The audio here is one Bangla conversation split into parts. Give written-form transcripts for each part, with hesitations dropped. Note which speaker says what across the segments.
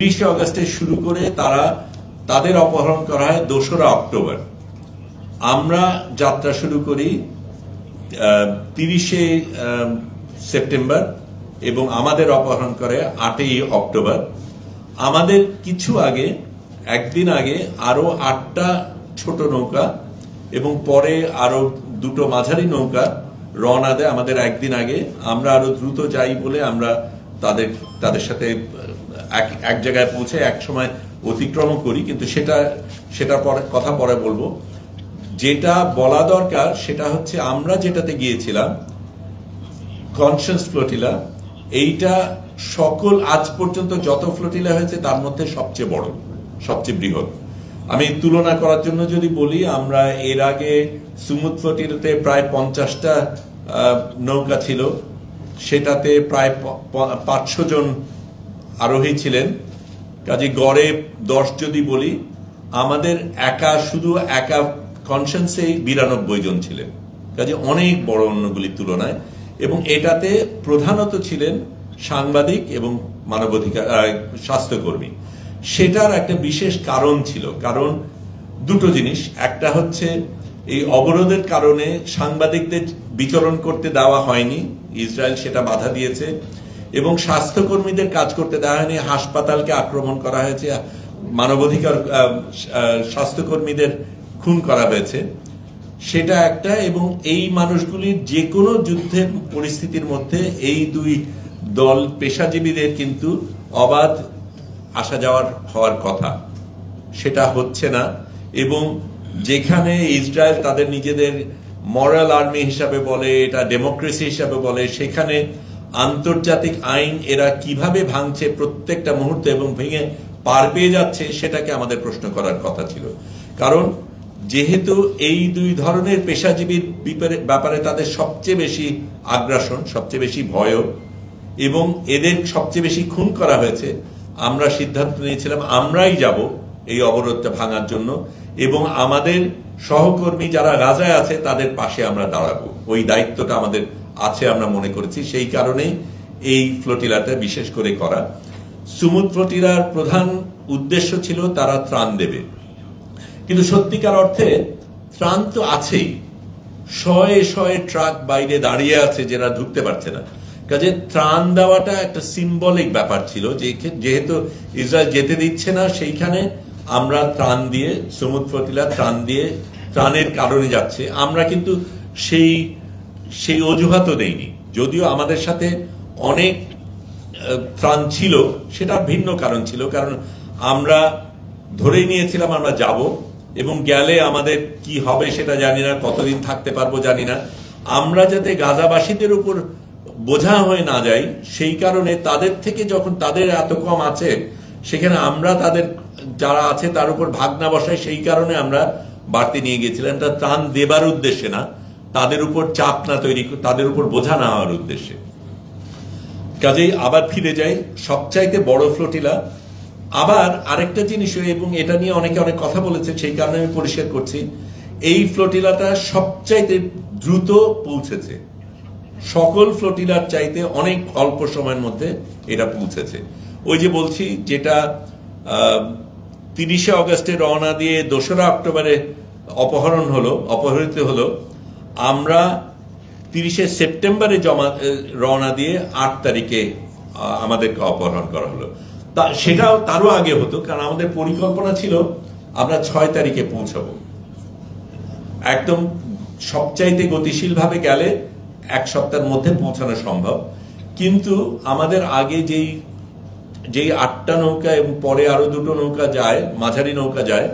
Speaker 1: 30 অগস্টে শুরু করে তাদের অপহরণ করা হয় 2রা অক্টোবর। আমরা যাত্রা শুরু করি 30শে সেপ্টেম্বর এবং আমাদের অপহরণ করে 8ই অক্টোবর। আমাদের কিছু আগে, একদিন আগে আরো 8টা ছোট নৌকা এবং পরে আরো 2টো মাঝারি নৌকা রওনা দেয় আমাদের একদিন আগে। আমরা আরো দ্রুত যাই বলে আমরা তাদের সাথে এক জায়গায় পৌঁছে এক সময় অতিক্রম করি, কিন্তু সেটা কথা পরে বলবো। যেটা বলা দরকার সেটা হচ্ছে আমরা যেটাতে গিয়েছিলাম কনসিয়াস ফ্লোটিলা, এইটা সকল আজ পর্যন্ত যত ফ্লোটিলা হয়েছে তার মধ্যে সবচেয়ে বড়, সবচেয়ে বৃহৎ। আমি তুলনা করার জন্য যদি বলি, আমরা এর আগে সুমুদ ফ্লোটিলাতে প্রায় 50টা নৌকা ছিল, সেটাতে প্রায় 500 জন আরোহী ছিলেন। কাজে গড়ে 10 যদি বলি, আমাদের শুধু একা কনসিয়াসে 92 জন ছিলেন। কাজে অনেক বড় অন্যগুলির তুলনায়। এবং এটাতে প্রধানত ছিলেন সাংবাদিক এবং মানবাধিকার স্বাস্থ্যকর্মী। সেটার একটা বিশেষ কারণ ছিল, কারণ দুটো জিনিস। একটা হচ্ছে এই অবরোধের কারণে সাংবাদিকদের বিচরণ করতে দেওয়া হয়নি, ইসরায়েল সেটা বাধা দিয়েছে, এবং স্বাস্থ্যকর্মীদের কাজ করতে দেওয়া হয়নি, হাসপাতালকে আক্রমণ করা হয়েছে, মানবাধিকার স্বাস্থ্যকর্মীদের খুন করা হয়েছে, সেটা একটা। এবং এই মানুষগুলির যে কোনো যুদ্ধের পরিস্থিতির মধ্যে এই দুই দল পেশাজীবীদের কিন্তু অবাধ আসা যাওয়ার হওয়ার কথা, সেটা হচ্ছে না। এবং যেখানে ইসরায়েল তাদের নিজেদের মরাল আর্মি হিসাবে বলে, এটা ডেমোক্রেসি হিসাবে বলে, সেখানে আন্তর্জাতিক আইন এরা কিভাবে ভাঙছে প্রত্যেকটা মুহূর্তে এবং ভেঙে পার পেয়ে যাচ্ছে, সেটাকে আমাদের প্রশ্ন করার কথা ছিল। কারণ যেহেতু এই দুই ধরনের পেশাজীবীর ব্যাপারে তাদের সবচেয়ে বেশি আগ্রাসন, সবচেয়ে বেশি ভয় এবং এদের সবচেয়ে বেশি খুন করা হয়েছে, আমরা সিদ্ধান্ত নিয়েছিলাম আমরাই যাব এই অবরোধটা ভাঙার জন্য এবং আমাদের সহকর্মী যারা গাজায় আছে তাদের পাশে আমরা দাঁড়াবো। ওই দায়িত্বটা আমাদের আছে আমরা মনে করেছি, সেই কারণেই এই ফ্লোটিলাটা বিশেষ করে করা। সুমুদ ফ্লোটিলার প্রধান উদ্দেশ্য ছিল তারা ত্রাণ দেবে, কিন্তু সত্যিকার অর্থে ত্রাণ তো আছেই, শয়ে শয়ে ট্রাক বাইরে দাঁড়িয়ে আছে যারা ঢুকতে পারছে না। কাজে ত্রাণ দেওয়াটা একটা সিম্বলিক ব্যাপার ছিল, যেহেতু ইসরায়েল যেতে দিচ্ছে না, সেইখানে আমরা ত্রাণ দিয়ে, সুমুদ ফ্লোটিলা ত্রাণের কারণে যাচ্ছে। আমরা কিন্তু সেই অজুহাতও দেইনি, যদিও আমাদের সাথে অনেক ত্রাণ ছিল, সেটা ভিন্ন কারণ ছিল। কারণ আমরা ধরেই নিয়েছিলাম আমরা যাব এবং গেলে আমাদের কি হবে সেটা জানি না, কতদিন থাকতে পারবো জানি না। আমরা যাতে গাজাবাসীদের উপর বোঝা হয়ে না যাই, সেই কারণে তাদের থেকে যখন তাদের এত কম আছে, সেখানে আমরা তাদের যারা আছে তার উপর ভাগ না বসাই, সেই কারণে আমরা বাড়তি নিয়ে গেছিলাম। এটা ত্রাণ দেবার উদ্দেশ্যে না, তাদের উপর চাপ না তৈরি, তাদের উপর বোঝা না হওয়ার উদ্দেশ্যে। কাজেই আবার ফিরে যাই, সবচাইতে বড় ফ্লোটিলা। আবার আরেকটা জিনিস, এবং এটা নিয়ে অনেকে অনেক কথা বলেছে, সেই কারণে আমি পরিষ্কার করছি, এই ফ্লোটিলাটা সবচাইতে দ্রুত পৌঁছেছে, সকল ফ্লোটিলার চাইতে অনেক অল্প সময়ের মধ্যে এটা পৌঁছেছে। ওই যে বলছি, যেটা 30শে অগস্টে রওনা দিয়ে 2রা অক্টোবরে অপহরিত হলো, আমরা 30শে সেপ্টেম্বরে রওনা দিয়ে 8 তারিখে আমাদেরকে অপহরণ করা হলো। সেটাও তারও আগে হতো, কারণ আমাদের পরিকল্পনা ছিল আমরা 6 তারিখে পৌঁছাবো। একদম সবচাইতে গতিশীল ভাবে গেলে 1 সপ্তাহের মধ্যে পৌঁছানো সম্ভব। কিন্তু আমাদের আগে যেই 8টা নৌকা এবং পরে আরো 2টো নৌকা যায়, মাঝারি নৌকা যায়,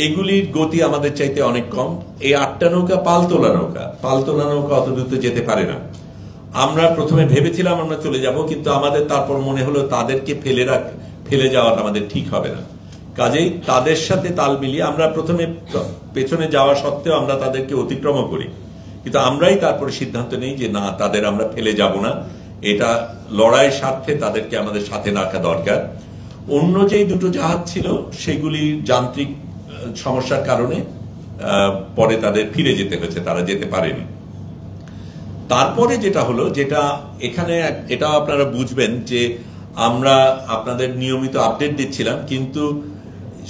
Speaker 1: এগুলির গতি আমাদের চাইতে অনেক কম। এই 8টা নৌকা পালতোলা নৌকা অত দ্রুত যেতে পারে না। আমরা প্রথমে ভেবেছিলাম আমরা চলে যাব, কিন্তু আমাদের তারপর মনে হলো তাদেরকে ফেলে যাওয়াটা আমাদের ঠিক হবে না। কাজেই তাদের সাথে তাল মিলিয়ে আমরা প্রথমে পেছনে যাওয়া সত্ত্বেও আমরা তাদেরকে অতিক্রম করি, কিন্তু আমরাই তারপরে সিদ্ধান্ত নিই যে না, তাদের আমরা ফেলে যাব না, এটা লড়াইয়ের স্বার্থে তাদেরকে আমাদের সাথে রাখা দরকার। অন্য যেই 2টো জাহাজ ছিল, সেগুলি যান্ত্রিক সমস্যার কারণে পরে তাদের ফিরে যেতে হয়েছে, তারা যেতে পারেনি। তারপরে যেটা হলো, যেটা এখানে এটা আপনারা বুঝবেন যে আমরা আপনাদের নিয়মিত আপডেট দিচ্ছিলাম, কিন্তু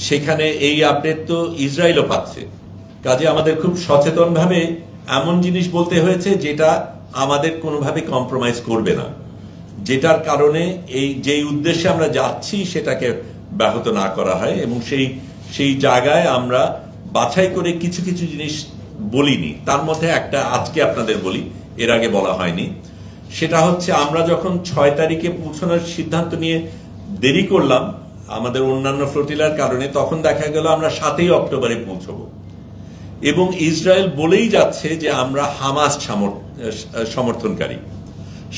Speaker 1: সেখানে এই আপডেট তো ইসরায়েলও পাচ্ছে। কাজে আমাদের খুব সচেতনভাবে এমন জিনিস বলতে হয়েছে যেটা আমাদের কোনোভাবে কম্প্রোমাইজ করবে না, যেটার কারণে এই যেই উদ্দেশ্যে আমরা যাচ্ছি সেটাকে ব্যাহত না করা হয়। এবং সেই জায়গায় আমরা বাছাই করে কিছু কিছু জিনিস বলিনি। তার মধ্যে একটা আজকে আপনাদের বলি, এর আগে বলা হয়নি। সেটা হচ্ছে আমরা যখন 6 তারিখে পৌঁছানোর সিদ্ধান্ত নিয়ে দেরি করলাম আমাদের অন্যান্য ফ্লোটিলার কারণে, তখন দেখা গেল আমরা 7ই অক্টোবরে পৌঁছব। এবং ইসরায়েল বলেই যাচ্ছে যে আমরা হামাস সমর্থনকারী।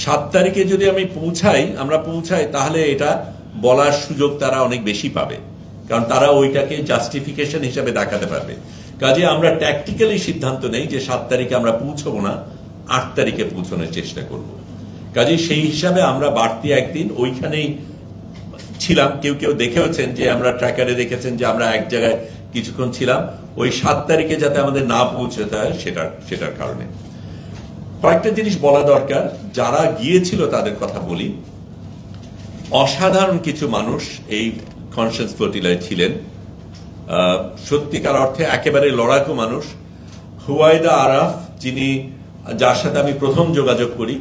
Speaker 1: 7 তারিখে যদি আমরা পৌঁছাই তাহলে এটা বলার সুযোগ তারা অনেক বেশি পাবে, কারণ তারা ওইটাকে জাস্টিফিকেশন হিসাবে দেখাতে পারবে। কাজে আমরা ট্যাকটিক্যালি সিদ্ধান্ত নেই যে 7 তারিখে আমরা পৌঁছবো না, 8 তারিখে পৌঁছানোর চেষ্টা করব। কাজে সেই হিসাবে আমরা বাড়তি একদিন ওইখানেই ছিলাম। কেউ কেউ দেখেওছেন যে আমরা ট্র্যাকারে দেখেছেন যে আমরা এক জায়গায় কিছুক্ষণ ছিলাম, ওই 7 তারিখে যাতে আমাদের না পৌঁছতে হয় সেটার কারণে। কয়েকটা জিনিস বলা দরকার, যারা গিয়েছিল তাদের কথা বলি। অসাধারণ কিছু মানুষ এই কনসিয়াস ফ্লোটিলায় ছিলেন, সত্যিকার অর্থে একেবারে লড়াকু মানুষ। হুয়াইদা আরাফ, যার সাথে আমি প্রথম যোগাযোগ করি,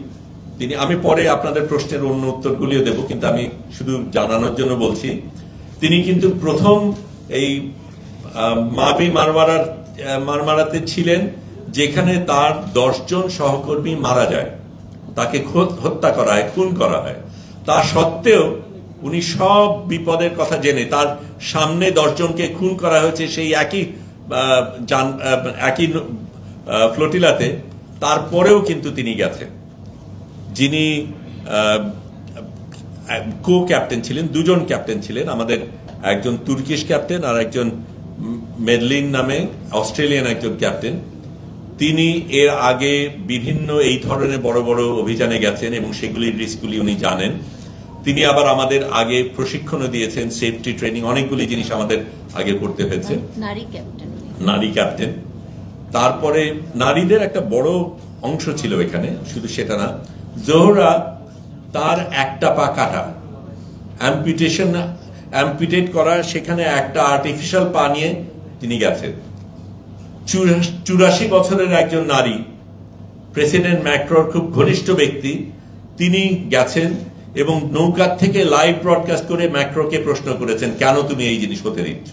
Speaker 1: আমি পরে আপনাদের প্রশ্নের অন্য উত্তরগুলিও দেব, কিন্তু আমি শুধু জানানোর জন্য বলছি, তিনি কিন্তু প্রথম এই মাবি মারমারাতে ছিলেন যেখানে তার 10 জন সহকর্মী মারা যায়, তাকে হত্যা করা হয়, খুন করা হয়। তা সত্ত্বেও উনি সব বিপদের কথা জেনে, তার সামনে 10 জনকে খুন করা হয়েছে সেই একই ফ্লোটিলাতে, তারপরেও কিন্তু তিনি গেছেন। যিনি কো ক্যাপ্টেন ছিলেন, 2 জন ক্যাপ্টেন ছিলেন, আমাদের একজন তুর্কিশ ক্যাপ্টেন আর একজন মেডলিন নামে অস্ট্রেলিয়ান একজন ক্যাপ্টেন। তিনি এর আগে বিভিন্ন এই ধরনের বড় বড় অভিযানে গেছেন এবং সেগুলির রিস্কগুলি উনি জানেন। তিনি আবার আমাদের আগে প্রশিক্ষণও দিয়েছেন, সেফটি ট্রেনিং, অনেকগুলি জিনিস আমাদের আগে করতে হয়েছে। নারী ক্যাপ্টেন। তারপরে নারীদের একটা বড় অংশ ছিল এখানে, শুধু সেটা না, জোহরা তার একটা পা কাটা, অ্যাম্পিটেট করা, সেখানে একটা আর্টিফিশিয়াল পা নিয়ে তিনি গেছেন। 84 বছরের একজন নারী, প্রেসিডেন্ট ম্যাক্রোর খুব ঘনিষ্ঠ ব্যক্তি, তিনি গেছেন এবং নৌকার থেকে লাইভ ব্রডকাস্ট করে ম্যাক্রোকে প্রশ্ন করেছেন, কেন তুমি এই জিনিস হতে দিচ্ছ?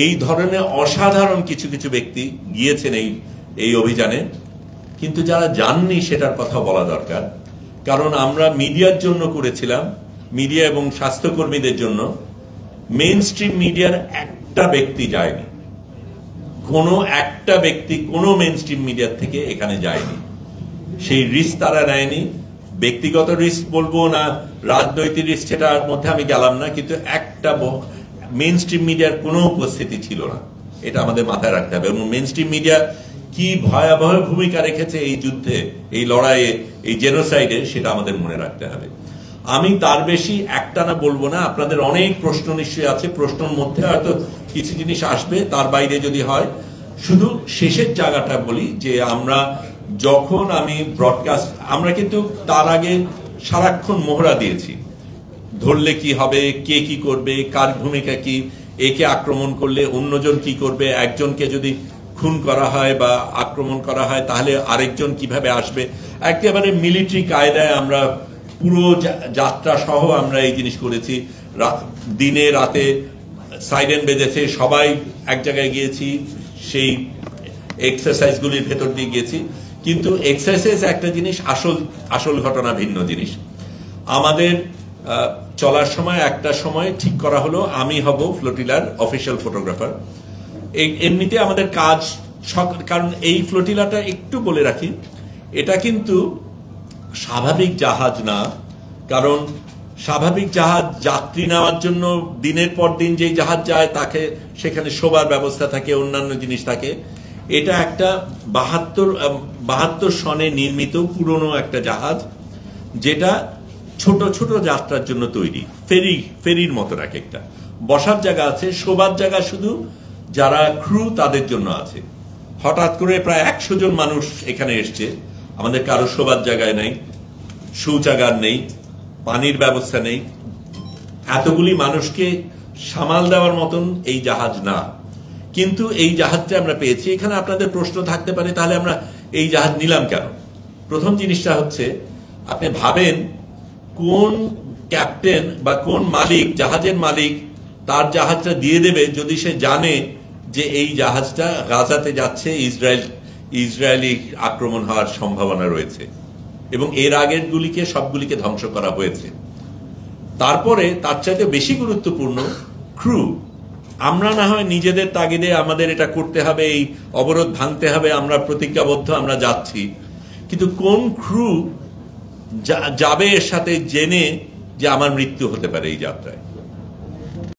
Speaker 1: এই ধরনের অসাধারণ কিছু কিছু ব্যক্তি গিয়েছেন এই অভিযানে। কিন্তু যারা যাননি সেটার কথা বলা দরকার, কারণ আমরা মিডিয়ার জন্য করেছিলাম, মিডিয়া এবং স্বাস্থ্যকর্মীদের জন্য। মেইন স্ট্রিম মিডিয়ার একটা ব্যক্তি যায়নি, কোনো একটা ব্যক্তি কোনো মেইন স্ট্রিম মিডিয়ার থেকে এখানে যায়নি। সেই রিস্ক তারা নেয়নি। ব্যক্তিগত রিস্ক বলবো না রাজনৈতিক রিস্ক, সেটার মধ্যে আমি গেলাম না, কিন্তু একটা মেইন স্ট্রিম মিডিয়ার কোনো উপস্থিতি ছিল না, এটা আমাদের মাথায় রাখতে হবে। এবং মেইন স্ট্রিম মিডিয়া কি ভয়াবহ ভূমিকা রেখেছে এই যুদ্ধে, এই লড়াইয়ে, এই জেনোসাইডে, সেটা আমাদের মনে রাখতে হবে। আমি তার বেশি একটানা বলবো না, আপনাদের অনেক প্রশ্ন নিশ্চয়ই আছে, প্রশ্নের মধ্যে হয়তো কিছু জিনিস আসবে, তার বাইরে যদি হয়। শুধু শেষের জায়গাটা বলি যে আমি ব্রডকাস্ট, আমরা কিন্তু তার আগে সারাক্ষণ মোহরা দিয়েছি, ধরলে কি হবে, কে কি করবে, কার ভূমিকা কি, একে আক্রমণ করলে অন্যজন কি করবে, একজনকে যদি খুন করা হয় বা আক্রমণ করা হয় তাহলে আরেকজন কিভাবে আসবে। একেবারে মিলিটারি কায়দায় আমরা পুরো যাত্রা সহ আমরা এই জিনিস করেছি। দিনে রাতে সাইরেন বেজেছে, সবাই এক জায়গায় গিয়েছি, সেই এক্সারসাইজগুলির ভেতর দিয়ে গিয়েছি। কিন্তু এক্সারসাইজ একটা জিনিস, আসল ঘটনা ভিন্ন জিনিস। আমাদের চলার সময় একটা সময় ঠিক করা হলো আমি হব ফ্লোটিলার অফিশিয়াল ফটোগ্রাফার। এমনিতে আমাদের কাজ, কারণ এই ফ্লোটিলাটা একটু বলে রাখি, এটা কিন্তু স্বাভাবিক জাহাজ না। কারণ স্বাভাবিক জাহাজ যাত্রী নেওয়ার জন্য দিনের পর দিন যেই জাহাজ যায় তাকে সেখানে শোবার ব্যবস্থা থাকে, অন্যান্য জিনিস থাকে। এটা একটা 72 সনে নির্মিত পুরনো একটা জাহাজ, যেটা ছোট ছোট যাত্রার জন্য তৈরি, ফেরির মতো এক একটা। বসার জায়গা আছে, শোবার জায়গা শুধু যারা ক্রু তাদের জন্য আছে। হঠাৎ করে প্রায় 100 জন মানুষ এখানে এসছে, আমাদের কারো শোবার জায়গায় নেই, শৌচাগার নেই, পানির ব্যবস্থা নেই, এতগুলি মানুষকে সামাল দেওয়ার মতন এই জাহাজ না। কিন্তু এই জাহাজটা আমরা পেয়েছি। এখানে আপনাদের প্রশ্ন থাকতে পারে, তাহলে আমরা এই জাহাজ নিলাম কেন? প্রথম জিনিসটা হচ্ছে, আপনি ভাবেন কোন ক্যাপ্টেন বা কোন মালিক, জাহাজের মালিক তার জাহাজটা দিয়ে দেবে যদি সে জানে যে এই জাহাজটা গাজাতে যাচ্ছে, ইসরায়েলি আক্রমণ হওয়ার সম্ভাবনা রয়েছে এবং এর আগের গুলিকে সবগুলিকে ধ্বংস করা হয়েছে। তারপরে তার চাইতে বেশি গুরুত্বপূর্ণ ক্রু। আমরা না হয় নিজেদের তাগিদে আমাদের এটা করতে হবে, এই অবরোধ ভাঙতে হবে, আমরা প্রতিজ্ঞাবদ্ধ, আমরা যাচ্ছি, কিন্তু কোন ক্রু যাবে এর সাথে জেনে যে আমার মৃত্যু হতে পারে এই যাত্রায়?